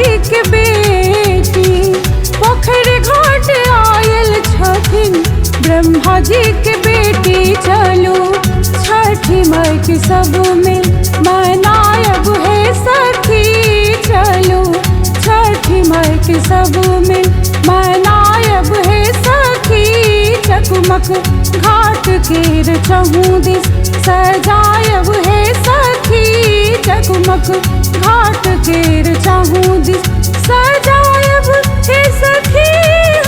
जी के बेटी पोखर घाट आयल छथिन ब्रह्मा जी के बेटी। चलो छठी माई के सब में मनायब है सखी, चलो छठी माई के सब में मनायब है सखी। जगमग घाट के चहु दिस सजायब है सखी, जगमग घाट के चहु दिस सजायब है सखी,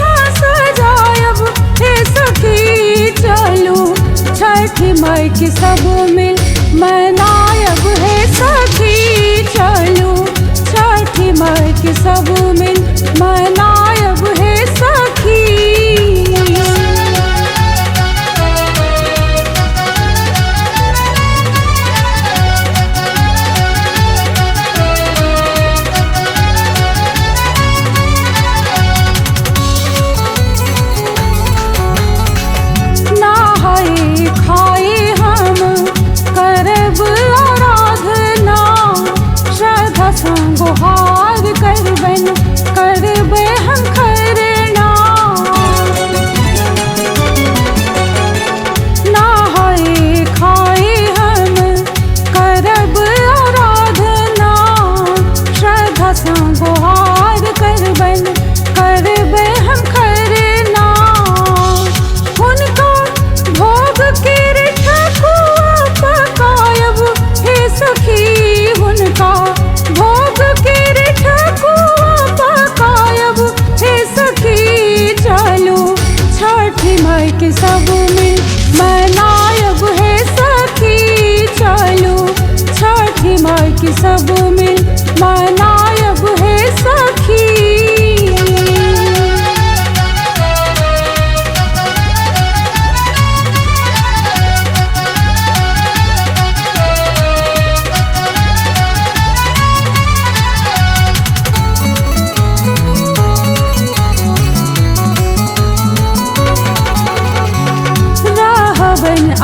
हाँ सजायब है सखी। चलो छठी माई के सब मिल मनायब है सखी, चलो छठी माई के सब मिल मनायब है सखी। गुहार करबन करबे हम खरना, नहाए खाए हम करब आराधना। श्रद्धा सँ गुहार करबन करबे हम खरना। हुनका भोग के ठकुआ पकायब हे सखी, हुनका भोग के ठकुआ पकायब हे सखी। चलो छठी माई के सब में मनायब है सखी, चलो छठी माई के सब में मनायब है सखी।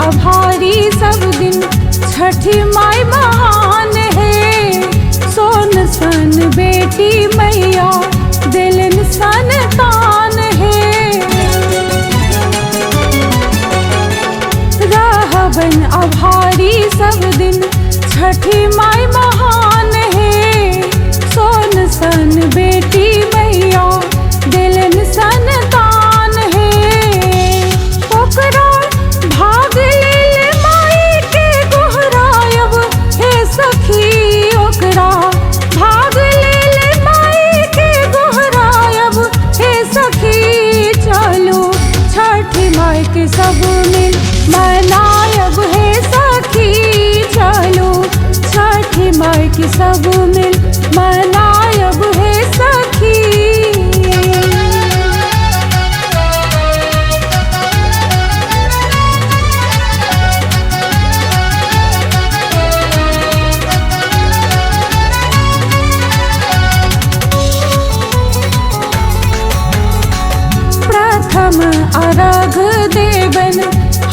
आभारी सब दिन छठी माई महान है, सोन सन बेटी मैया दिलन संतान है। रहबन आभारी सब दिन छठी माई महान है, सोन सन बेटी मैया दिलन संतान है। ओकरा भाग ले माई के गोहरायब हे सखी, ओकरा भाग ले माई के गोहरायब हे सखी। चलो छठी माई के सब मिल मनायब है सखी, चलो छठी माई के सब मिल मनायब है सखी। प्रथम अर्घ देवन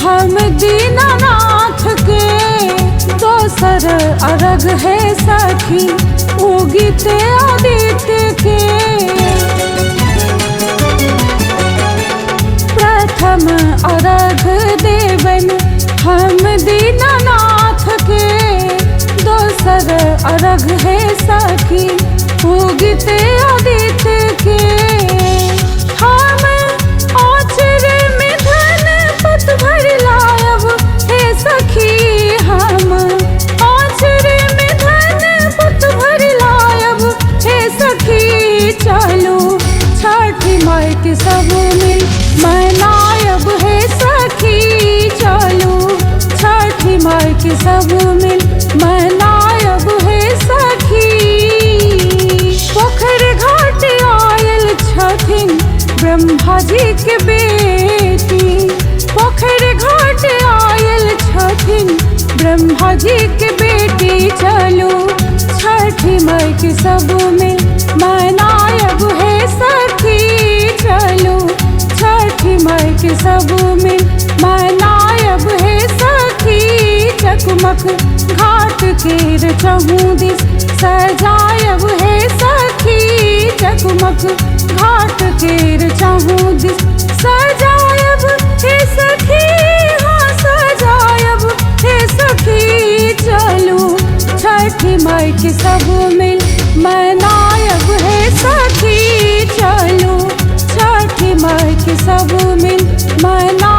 हम दीनानाथ के, दोसर अर्घ है सखी उगित आदित्य के। प्रथम अर्घ देवन हम दीनानाथ के, दोसर अर्घ है सखी उगित आदित्य के। हम आचरे में धन पत भर लायब हे सखी, हम आचरे में धन पत भर लायब हे सखी। चलो छठी माई के सब मिल मनायब है सखी, चलो छठी माई के सब मिल मनायब है सखी। पोखर घाट आयल छथिन ब्रह्मा जी के बेटी, पोखर घाट आयल छथिन ब्रह्मा जी के बेटी। चलो छठी माई के सब में मनायब है सखी, चलो छठी माई के सब में मनायब है सखी। जगमग घाट के चहु दिस सजायब है सखी, चौक घाट केर चाहूँ दिस सजायब हे सखी, हाँ सजायब हे सखी। चलू छठी माई के सब मिल मनायब हे सखी, चलू छठी माई के सब मिल मना